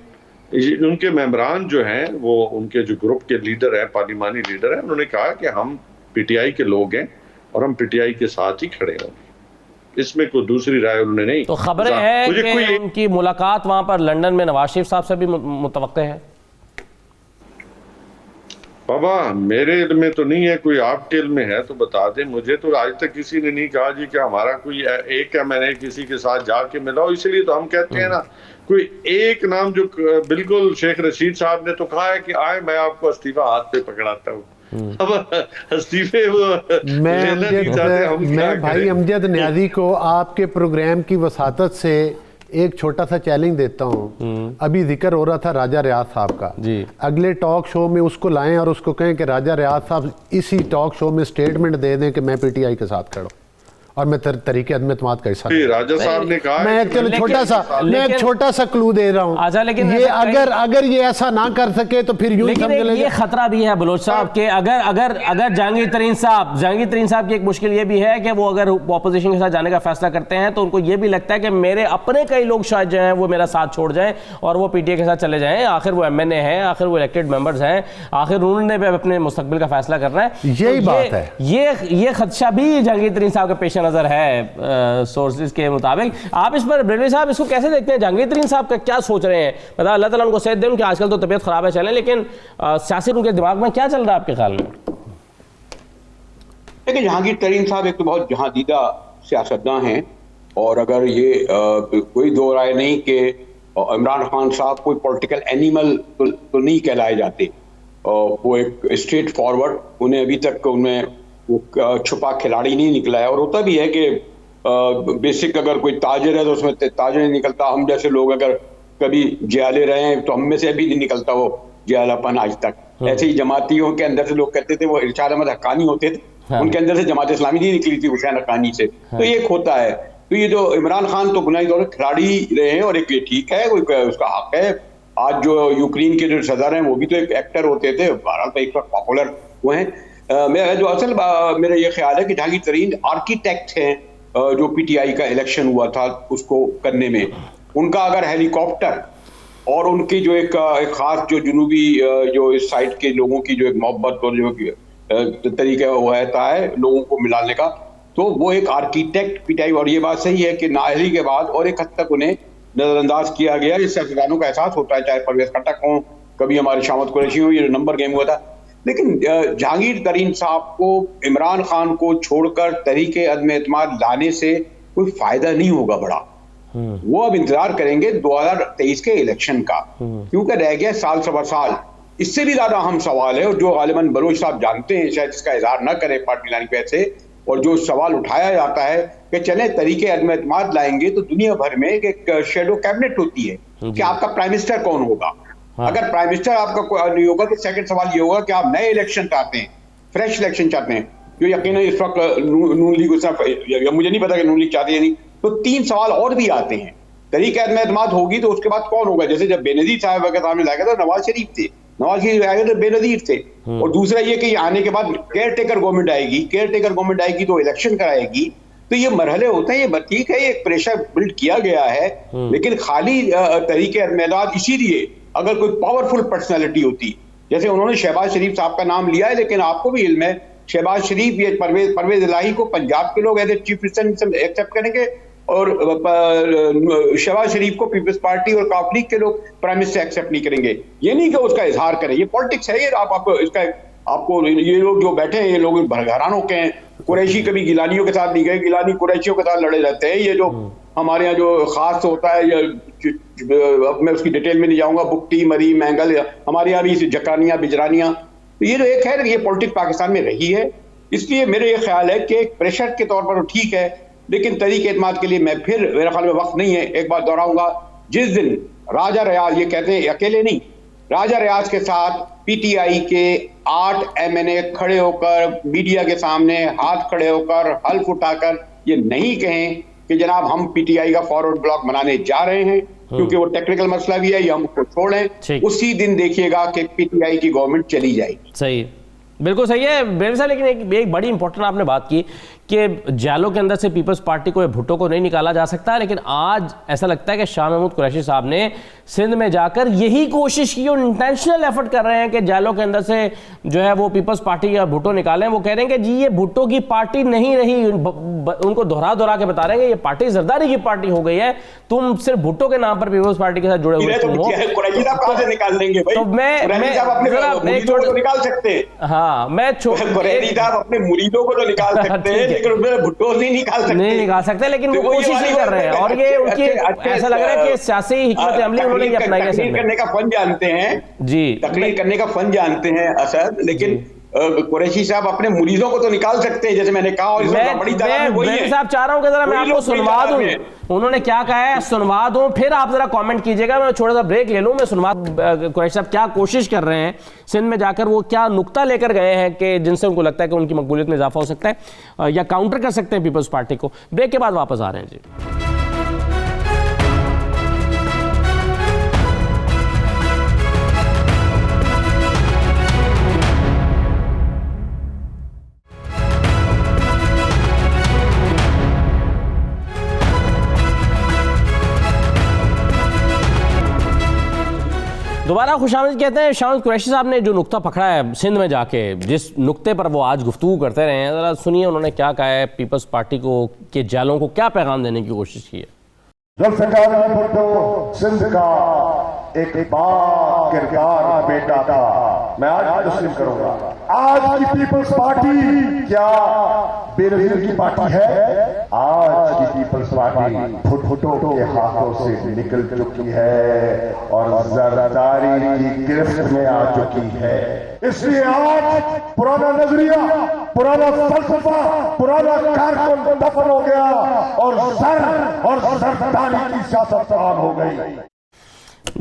उनके मेंबरान जो हैं, वो उनके जो ग्रुप के लीडर हैं, पार्लिमानी लीडर हैं, उन्होंने कहा कि हम पीटीआई के लोग हैं और हम पीटीआई के साथ ही खड़े होंगे। इसमें कोई दूसरी राय उन्होंने नहीं। तो खबरें हैं कि उनकी मुलाकात वहां पर लंदन में नवाज शरीफ साहब से भी मुतवक्के है। बाबा मेरे इल्म में तो नहीं है, कोई आपके इल्म में है तो बता दें। मुझे तो आज तक किसी ने नहीं कहा जी कि हमारा कोई एक है मैंने किसी के साथ जाके मिला हो, इसलिए तो हम कहते हैं ना कोई एक नाम जो बिल्कुल शेख रशीद साहब ने तो कहा है कि आए मैं आपको इस्तीफा हाथ पे पकड़ाता हूँ। अब इस्तीफे मैं भाई अमजद न्याजी को आपके प्रोग्राम की वसातत से एक छोटा सा चैलेंज देता हूँ। अभी जिक्र हो रहा था राजा रियाज साहब का जी, अगले टॉक शो में उसको लाएं और उसको कहें कि राजा रियाज साहब इसी टॉक शो में स्टेटमेंट दे दें कि मैं पीटीआई के साथ खड़ा और मैं तरीके अदम एतमाद का हिस्सा। राजा साहब ने कहा मैं एक छोटा सा क्लू दे रहा हूँ। लेकिन ये अगर ये ऐसा ना कर सके तो फिर यूं समझ लें ये खतरा भी है बलोच साहब के, अगर जहांगीर तरीन साहब की एक मुश्किल ये भी है कि वो अगर ऑपोजिशन के साथ जाने का फैसला करते हैं तो उनको ये भी लगता है कि मेरे अपने कई लोग शायद जो हैं वो मेरा साथ छोड़ जाएं और वो पीटीआई के साथ चले जाएं। आखिर वो एमएनए हैं, आखिर वो इलेक्टेड मेंबर्स हैं, आखिर उन्होंने भी अपने मुस्तकबिल का फैसला करना है। यही बात है, ये खदशा भी जहांगीर तरीन साहब के पेश नजर है सोर्सेज के मुताबिक। आप इस पर ब्रेलवी साहब इसको कैसे देखते हैं? जहांगीर तरीन साहब का क्या सोच रहे हैं? मतलब अल्लाह ताला उनको सेहत दे, उनकी आजकल तो तबीयत खराब है चले, लेकिन सियासी उनके दिमाग में क्या चल रहा है आपके ख्याल में? देखिए जहांगीर तरीन साहब एक तो बहुत जहांदीदा सियासतदान हैं और अगर ये कोई दो राय नहीं कि इमरान खान साहब कोई पॉलिटिकल एनिमल तो नहीं कहलाए जाते। वो एक स्ट्रेट फॉरवर्ड, उन्हें अभी तक उनमें वो छुपा खिलाड़ी नहीं निकला है। और होता भी है कि बेसिक अगर कोई ताजर है तो उसमें ताजर नहीं निकलता। हम जैसे लोग अगर कभी जियाले रहे हैं तो हम में से भी नहीं निकलता वो जियालापन आज तक। ऐसे ही जमातियों के अंदर से लोग कहते थे वो इरशाद अहमद हक्कानी होते थे, उनके अंदर से जमात इस्लामी नहीं निकली थी हुसैन हक्कानी से। तो ये होता है। तो ये जो इमरान खान तो बुनियादी तौर पर खिलाड़ी रहे हैं और एक ये ठीक है, उसका हक है। आज जो यूक्रेन के जो सदर हैं वो भी तो एक एक्टर होते थे, भारत में एक वक्त पॉपुलर हुए हैं। मेरा जो असल मेरा ये ख्याल है कि जहांगीर तरीन आर्किटेक्ट हैं जो पीटीआई का इलेक्शन हुआ था उसको करने में। उनका अगर हेलीकॉप्टर और उनकी जो एक खास जो जुनूबी जो इस साइड के लोगों की जो एक मोहब्बत और जो तरीका वो रहता है लोगों को मिलाने का, तो वो एक आर्किटेक्ट पीटीआई। और ये बात सही है कि नाअहली के बाद और एक हद तक उन्हें नजरअंदाज किया गया। इस सियासतदानों का एहसास होता है, चाहे परवेज खट्टक हो, कभी हमारे शामत कुरैशी हो, ये नंबर गेम हुआ था। लेकिन जहांगीर तरीन साहब को इमरान खान को छोड़कर तहरीके अदम एतमाद लाने से कोई फायदा नहीं होगा बड़ा। वो अब इंतजार करेंगे 2023 के इलेक्शन का, क्योंकि रह गया साल सवा साल। इससे भी ज्यादा अहम सवाल है और जो गालिबन बलोच साहब जानते हैं, शायद इसका इजहार न करें पार्टी लाइन पे से, और जो सवाल उठाया जाता है कि चले तरीके अदम एतमाद लाएंगे तो दुनिया भर में एक शेडो कैबिनेट होती है कि आपका प्राइम मिनिस्टर कौन होगा। अगर प्राइम मिनिस्टर आपका कोई नहीं होगा तो सेकंड सवाल ये होगा कि आप नए इलेक्शन चाहते हैं, फ्रेश इलेक्शन चाहते हैं, जो यकीनन इस वक्त नून लीग मुझे नहीं पता कि नून लीग चाहती है नहीं, तो 3 सवाल और भी आते हैं। तहरीक अदम एतमाद होगी तो उसके बाद कौन होगा? जैसे जब बेनजीर साहब के सामने लाया गया था नवाज शरीफ थे, नवाज शरीफ आए तो बेनजीर थे। और दूसरा ये कि आने के बाद केयर टेकर गवर्नमेंट आएगी, केयर टेकर गवर्नमेंट आएगी तो इलेक्शन कराएगी। तो ये मरहले होते हैं, ये ठीक है, ये एक प्रेशर बिल्ड किया गया है, लेकिन खाली तहरीक अदम एतमाद इसीलिए अगर कोई पावरफुल पर्सनैलिटी होती, जैसे उन्होंने शहबाज शरीफ साहब का नाम लिया है, लेकिन आपको भी इल्म है शहबाज शरीफ ये परवेज इलाही को पंजाब के लोग as a chief minister accept करेंगे और शहबाज शरीफ को पीपल्स पार्टी और काफ लीग के लोग प्राइम मिनिस्टर एक्सेप्ट नहीं करेंगे। ये नहीं कि उसका इजहार करें, ये पॉलिटिक्स है। ये आपको ये लोग जो बैठे हैं ये लोग घरानों के हैं। कुरैशी कभी गिलानियों के साथ नहीं गए, गिलानी कुरैशियों के साथ लड़े रहते हैं। ये जो हमारे यहाँ जो खास होता है, अब मैं उसकी डिटेल में नहीं जाऊंगा, बुकटी मरी मैंगल, हमारे यहाँ भी जकानिया बिजरानिया, तो ये जो एक है ये पॉलिटिक्स पाकिस्तान में रही है। इसलिए मेरे ये ख्याल है कि प्रेशर के तौर पर ठीक है, लेकिन तहरीक एतमाद के लिए मैं फिर मेरे ख्याल में वक्त नहीं है। एक बात दोहराऊंगा, जिस दिन राजा रियाज, ये कहते हैं अकेले नहीं, राजा रियाज के साथ पीटीआई के 8 MNA खड़े होकर मीडिया के सामने हाथ खड़े होकर हल्फ उठाकर ये नहीं कहें कि जनाब हम पीटीआई का फॉरवर्ड ब्लॉक बनाने जा रहे हैं, क्योंकि वो टेक्निकल मसला भी है, ये हम उसको छोड़ें, उसी दिन देखिएगा कि पीटीआई की गवर्नमेंट चली जाएगी। सही, बिल्कुल सही है बेनज़ीर साहब। लेकिन एक बड़ी इंपॉर्टेंट आपने बात की कि जालों के अंदर से पीपल्स पार्टी को, भुट्टो को नहीं निकाला जा सकता, लेकिन आज ऐसा लगता है कि शाह महमूद कुरैशी साहब ने सिंध में जाकर यही कोशिश की और इंटेंशनल एफर्ट कर रहे हैं कि जालों के अंदर से जो है वो पीपल्स पार्टी या भुट्टो निकालें। वो कह रहे हैं कि जी ये भुट्टो की पार्टी नहीं रही, उनको दोहरा के बता रहे हैं कि ये पार्टी जरदारी की पार्टी हो गई है, तुम सिर्फ भुट्टो के नाम पर पीपल्स पार्टी के साथ जुड़े हुए हो। तो मैं निकाल सकते हैं, हाँ मैं अपने मुरीदों को तो निकाल सकते हैं, लेकिन उसमें भुट्टो नहीं निकाल सकते, लेकिन वो कोशिश नहीं कर रहे हैं। और ये उनकी ऐसा लग रहा है कि सियासी हिकमत अमली उन्होंने अपनाई है। तकरीर करने का फन जानते हैं जी, तकरीर करने का फन जानते हैं असद, लेकिन कुरैशी साहब अपने मुरीदों को तो निकाल सकते हैं, जैसे मैंने कहा। और मैं साहब चाह रहा हूं कि जरा मैं आपको सुनवा दूं उन्होंने क्या कहा है, सुनवा दूं, फिर आप जरा कमेंट कीजिएगा। मैं थोड़ा सा ब्रेक ले लूं, मैं सुनवा कुरैशी साहब क्या कोशिश कर रहे हैं सिंध में जाकर, वो क्या नुक्ता लेकर गए हैं कि जिनसे उनको लगता है कि उनकी मकबूलियत में इजाफा हो सकता है या काउंटर कर सकते हैं पीपल्स पार्टी को। ब्रेक के बाद वापस आ रहे हैं जी। दोबारा खुशामदीद कहते हैं। शाह कुरैशी साहब ने जो नुक्ता पकड़ा है सिंध में जाके, जिस नुक्ते पर वो आज गुफ्तगू करते रहे हैं, ज़रा सुनिए उन्होंने क्या कहा है, पीपल्स पार्टी को के जालों को क्या पैगाम देने की कोशिश की है। जुल्फ़िकार भुट्टो सिंध का एक बाकिरदार बेटा था, मैं आज तस्लीम करूंगा। आज की पीपल्स पार्टी क्या बेनज़ीर की पार्टी है? आज की पीपल्स पार्टी भुट्टो के हाथों से निकल चुकी है और जरदारी की गिरफ्त में आ चुकी है। इसलिए आज पुराना नजरिया, पुराना फलसफा, पुराना कारकुन दफन हो गया और जरदारी की सियासत आम हो गई।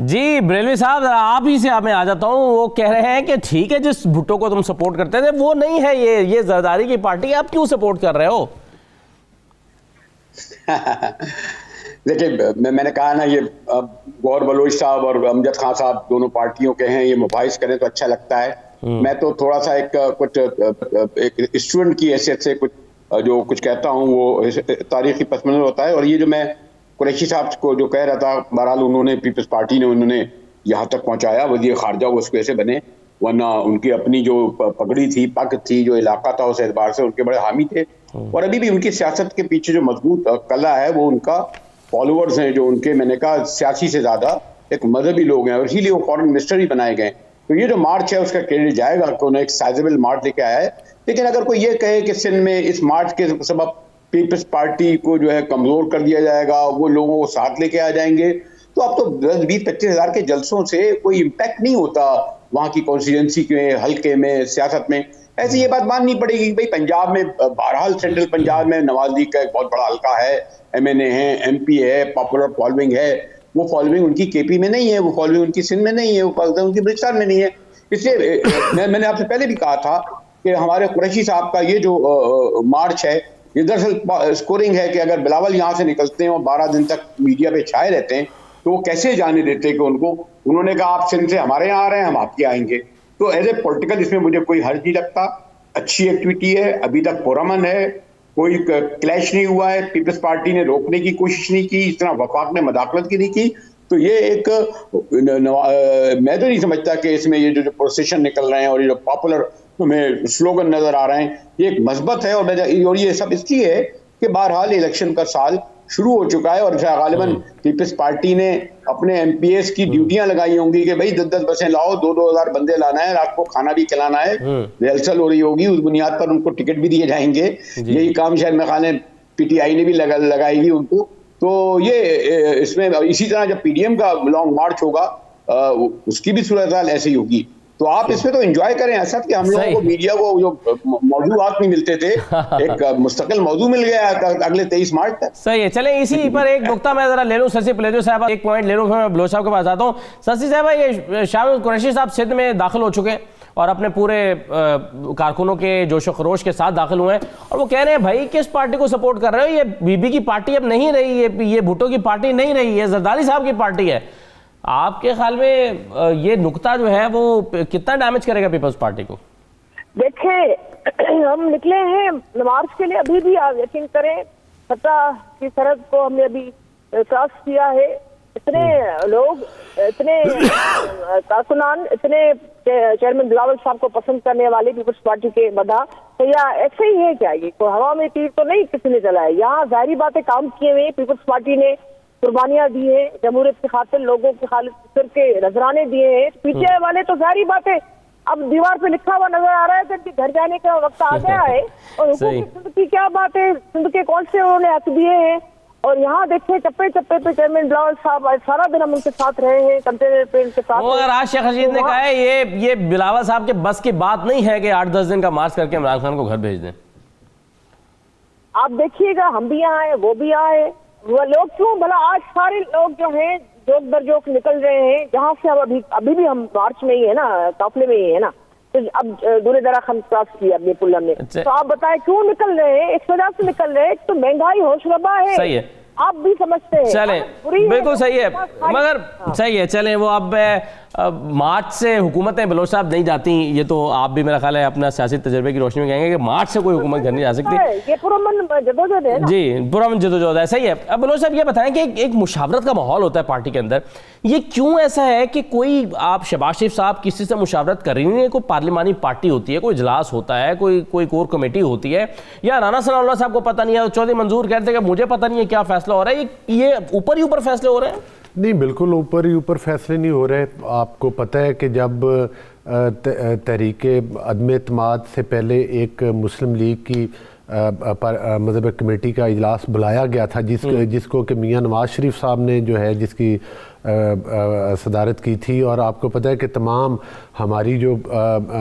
जी बरेलवी साहब, आप ही से मैं आ जाता हूँ। वो कह रहे हैं कि ठीक है, जिस भुट्टो को तुम सपोर्ट करते थे वो नहीं है, ये जरदारी की पार्टी, आप क्यों सपोर्ट कर रहे हो? देखिए, मैंने कहा ना, ये गौर बलोच साहब और अमजद खान साहब दोनों पार्टियों के हैं, ये मुबाहिस करें तो अच्छा लगता है। मैं तो थोड़ा सा एक स्टूडेंट की हैसियत से जो कुछ कहता हूँ वो तारीखी पसमंजर होता है। और ये जो मैं कुरैशी साहब को जो कह रहा था, बहरहाल उन्होंने पीपल्स पार्टी ने उन्होंने यहाँ तक पहुँचाया, वज़ीर ख़ारजा वो उसको ऐसे बने, वरना उनकी अपनी जो पगड़ी थी, पग थी, जो इलाका था, उस एतबार से उनके बड़े हामी थे। और अभी भी उनकी सियासत के पीछे जो मजबूत कला है वो उनका फॉलोअर्स हैं, जो उनके, मैंने कहा, सियासी से ज़्यादा एक मजहबी लोग हैं, और इसीलिए वो फॉरेन मिनिस्टर ही बनाए गए। तो ये जो मार्च है उसका क्रेडिट जाएगा कि उन्होंने एक साइजेबल मार्च लेके आया है। लेकिन अगर कोई ये कहे कि सिंध में इस मार्च के सबब पीपल्स पार्टी को जो है कमजोर कर दिया जाएगा, वो लोगों को साथ लेके आ जाएंगे, तो अब तो 10-20-25 हज़ार के जलसों से कोई इम्पैक्ट नहीं होता वहाँ की कॉन्स्टिट्यूंसी के हल्के में, सियासत में। ऐसी ये बात माननी पड़ेगी। भाई पंजाब में बहरहाल सेंट्रल पंजाब में नवाज लीग का एक बहुत बड़ा हल्का है, MNA है, MP है, पॉपुलर फॉलोइंग है। वो फॉलोइंग उनकी KP में नहीं है, वो फॉलोइंग उनकी सिंध में नहीं है, वो फॉलोइंग उनकी बलूचिस्तान में नहीं है। इसलिए मैंने आपसे पहले भी कहा था कि हमारे कुरैशी साहब का ये जो मार्च है ये दरअसल स्कोरिंग है कि अगर बिलावल यहाँ से निकलते हैं और 12 दिन तक मीडिया पे छाए रहते हैं तो वो कैसे जाने देते कि उन्होंने कहा आप सिंध से हमारे यहाँ आ रहे हैं, हम आपके आएंगे। तो एज ए पॉलिटिकल इसमें मुझे कोई हर्ज नहीं लगता, अच्छी एक्टिविटी है, अभी तक पुरअमन है, कोई क्लैश नहीं हुआ है, पीपल्स पार्टी ने रोकने की कोशिश नहीं की, इस तरह वफाक ने मदाखलत की नहीं की। तो ये एक मैं तो नहीं समझता कि इसमें ये जो प्रोसेशन निकल रहे हैं और ये जो पॉपुलर हमें स्लोगन नजर आ रहे हैं ये एक मस्बत है। और ये सब इसलिए है कि बहरहाल इलेक्शन का साल शुरू हो चुका है और गालिबन पीपल्स पार्टी ने अपने एमपीएस की ड्यूटियां लगाई होंगी कि भाई 10-10 बसें लाओ, 2-2 हज़ार बंदे लाना है, रात को खाना भी खिलाना है, रिहर्सल हो रही होगी, उस बुनियाद पर उनको टिकट भी दिए जाएंगे। यही काम शायद मैं खाने पीटीआई ने भी लगाएगी उनको। तो ये इसमें इसी तरह जब पीडीएम का लॉन्ग मार्च होगा उसकी भी सूरत हाल ऐसी होगी। तो आप इसमें तो एंजॉय करें ऐसा कि हम लोगों को मीडिया को जो मौजूद नहीं मिलते थे एक मुस्तकिल मौजूद मिल गया अगले 23 मार्च तक। सही है। चले इसी पर एक नुकता मैं जरा ले लूं शशि पलेजो साहब, एक पॉइंट ले लूं, फिर मैं बलोच साहब के पास आता हूं। शशि साहब, ये शामिल कुरैशी साहब सिंध में दाखिल हो चुके हैं और अपने पूरे कारकुनों के जोशो खरोश के साथ दाखिल हुए हैं और वो कह रहे हैं भाई किस पार्टी को सपोर्ट कर रहे हो, ये बीबी की पार्टी अब नहीं रही, ये भुट्टो की पार्टी नहीं रही, ये जरदारी साहब की पार्टी है। आपके ख्याल में ये नुकता जो है वो कितना डैमेज करेगा पीपल्स पार्टी को? देखिए हम निकले हैं मार्च के लिए, अभी भी आप यकीन करें 17 की सरहद को हमने अभी क्रॉस किया है। इतने लोग, इतने कारकुनान, इतने चेयरमैन बिलावल साहब को पसंद करने वाले पीपल्स पार्टी के मदा, तो या ऐसे ही है क्या? ये कोई हवा में तीर तो नहीं किसी ने चलाया, यहाँ जाहिर बातें काम किए हुए पीपल्स पार्टी ने कुर्बानियां दी है, जमहूरियत के खातिर लोगों के सिर के नजराने दिए हैं। पीटीआई वाले तो सारी बातें अब दीवार पे लिखा हुआ नजर आ रहा है कि घर जाने का वक्त आ गया है। और हुकूमत की क्या बात है, सिंध के कौन से उन्होंने हक दिए हैं। और यहाँ देखिए चप्पे चप्पे पे चेयरमैन बिलावल साहब सारा दिन हम उनके साथ रहे हैं, कंटेनर पे उनके साथ। अगर आज शेख रशीद ने कहा है ये बिलावल साहब के बस की बात नहीं है कि 8-10 दिन का मार्च करके इमरान खान को घर भेज दें। आप देखिएगा हम भी यहाँ आए, वो भी आए, वो लोग क्यों भला आज सारे लोग जो हैं जोक दर जोक निकल रहे हैं। जहाँ से हम अभी भी हम मार्च में ही है ना, काफले में ही है ना, तो अब दूरे दरा हम क्रॉस किया अपने पुल में। तो आप बताएं क्यों निकल रहे हैं? इस वजह से निकल रहे हैं, तो महंगाई होशरबा है। सही है, आप भी समझते हैं। चले बिल्कुल सही है, मगर सही है। चले वो अब मार्च से हुकूमतें बलोच साहब नहीं जाती, ये तो आप भी मेरा ख्याल है अपना सियासी तजर्बे की रोशनी में कहेंगे कि मार्च से कोई हुकूमत घर नहीं जा सकती। ये पुरअमन जदोजहद है ना? जी, पुरअमन जदोजहद है, सही है। अब बलोच साहब ये बताएं कि एक मुशावरत का माहौल होता है पार्टी के अंदर, ये क्यों ऐसा है कि कोई आप शहबाज शरीफ साहब किसी से मुशावरत कर रही नहीं है? कोई पार्लिमानी पार्टी होती है, कोई इजलास होता है, कोई कोर कमेटी होती है, या राना सनाउल्लाह साहब को पता नहीं है, चौधरी मंजूर कहते हैं कि मुझे पता नहीं है क्या फैसला हो रहा है, ये ऊपर ही ऊपर फैसले हो रहे हैं? नहीं, बिल्कुल ऊपर ही ऊपर फैसले नहीं हो रहे। आपको पता है कि जब तहरीके अदम एतमाद से पहले एक मुस्लिम लीग की मतलब कमेटी का इजलास बुलाया गया था जिसको कि मियां नवाज शरीफ साहब ने जो है जिसकी सदारत की थी, और आपको पता है कि तमाम हमारी जो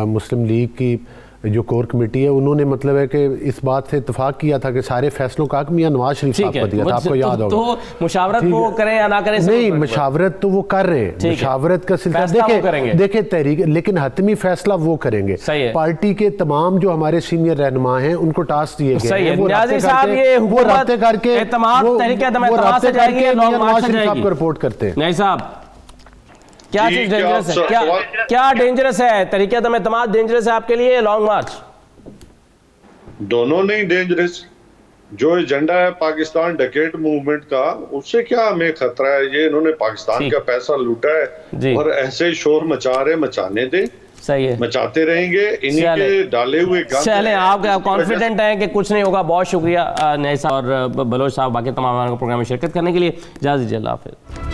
मुस्लिम लीग की जो कोर कमेटी है उन्होंने मतलब है कि इस बात से इत्तेफाक किया था कि सारे फैसलों का हक मियां नवाज शरीफ साहब को दिया था। आपको याद होगा। तो मुशावरत वो करें या ना करें, नहीं, मुशावरत तो वो कर रहे हैं, मुशावरत का सिलसिला देखे तहरीक, लेकिन हतमी फैसला वो करेंगे। पार्टी के तमाम जो हमारे सीनियर रहनुमा हैं उनको टास्क दिए गए हैं, वो राब्ते करके नवाज शरीफ साहब को रिपोर्ट करते हैं। नहीं साहब, क्या चीज डेंजरस है? क्या डेंजरस है? तरीके अदम एतमाद डेंजरस है आपके लिए, लॉन्ग मार्च? दोनों नहीं डेंजरस। जो एजेंडा है पाकिस्तान डकेट मूवमेंट का, उससे क्या हमें खतरा है? ये इन्होंने पाकिस्तान का पैसा लूटा है और ऐसे शोर मचा रहे, मचाने दे, सही है, मचाते रहेंगे। इन्हीं के डाले हुए चले, आप कॉन्फिडेंट हैं कि कुछ नहीं होगा। बहुत शुक्रिया नए साहब और बलोच साहब, बाकी तमाम प्रोग्राम में शिरकत करने के लिए। इजाज़त दीजिए, अल्लाह हाफिज़।